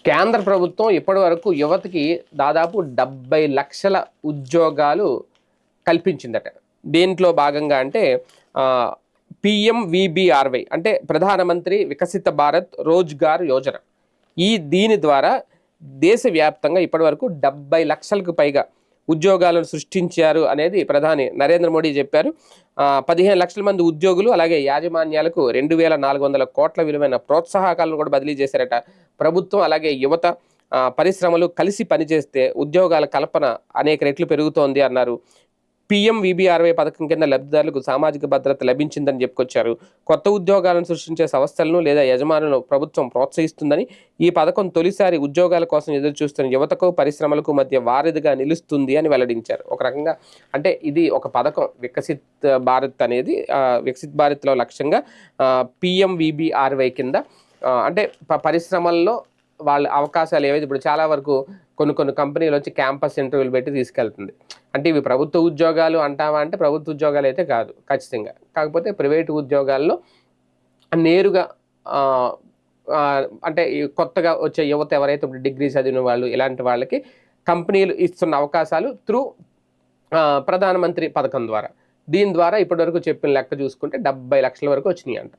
కేంద్ర ప్రభుత్వం ఇప్పటివరకు యువతకి దాదాపు 70 లక్షల ఉద్యోగాలు కల్పించిందట. దీంట్లో భాగంగా అంటే PMVBRY అంటే ప్రధానమంత్రి వికసిత భారత్ రోజ్గార్ యోజన. దీని ద్వారా దేశవ్యాప్తంగా ఇప్పటివరకు 70 లక్షలకు పైగా ఉద్యోగాలను సృష్టించారు అనేది ప్రధాని నరేంద్ర మోడీ చెప్పారు. 15 లక్షల మంది ఉద్యోగులు అలాగే యాజమాన్యాలకు 2400 కోట్ల విలువైన ప్రోత్సాహకాలను కూడా బదిలీ చేశారట. ప్రభుత్వం అలాగే యువత పరిశ్రమలు కలిసి పనిచేస్తే ఉద్యోగాల కల్పన అనేక రెట్లు పెరుగుతోంది అన్నారు. PMVBRY పథకం కింద లబ్ధిదారులకు సామాజిక భద్రత లభించిందని చెప్పుకొచ్చారు. కొత్త ఉద్యోగాలను సృష్టించే సంస్థలను లేదా యజమానులను ప్రభుత్వం ప్రోత్సహిస్తుందని, ఈ పథకం తొలిసారి ఉద్యోగాల కోసం ఎదురు చూస్తున్న యువతకు పరిశ్రమలకు మధ్య వారధిగా నిలుస్తుంది అని వెల్లడించారు. ఒక రకంగా అంటే ఇది ఒక పథకం వికసిత్ భారత్ అనేది వికసిత్ భారత్లో లక్ష్యంగా PMVBRY కింద అంటే పరిశ్రమల్లో వాళ్ళ అవకాశాలు ఏవైతే ఇప్పుడు చాలా వరకు కొన్ని కంపెనీలు వచ్చి క్యాంపస్ ఇంటర్వ్యూలు పెట్టి తీసుకెళ్తుంది. అంటే ఇవి ప్రభుత్వ ఉద్యోగాలు అంటావా అంటే ప్రభుత్వ ఉద్యోగాలు అయితే కాదు ఖచ్చితంగా. కాకపోతే ప్రైవేటు ఉద్యోగాల్లో నేరుగా అంటే కొత్తగా వచ్చే యువత ఎవరైతే ఇప్పుడు డిగ్రీ చదివిన వాళ్ళు ఇలాంటి వాళ్ళకి కంపెనీలు ఇస్తున్న అవకాశాలు త్రూ ప్రధానమంత్రి పథకం ద్వారా. దీని ద్వారా ఇప్పటివరకు చెప్పిన లెక్క చూసుకుంటే 70 లక్షల వరకు వచ్చినాయి అంట.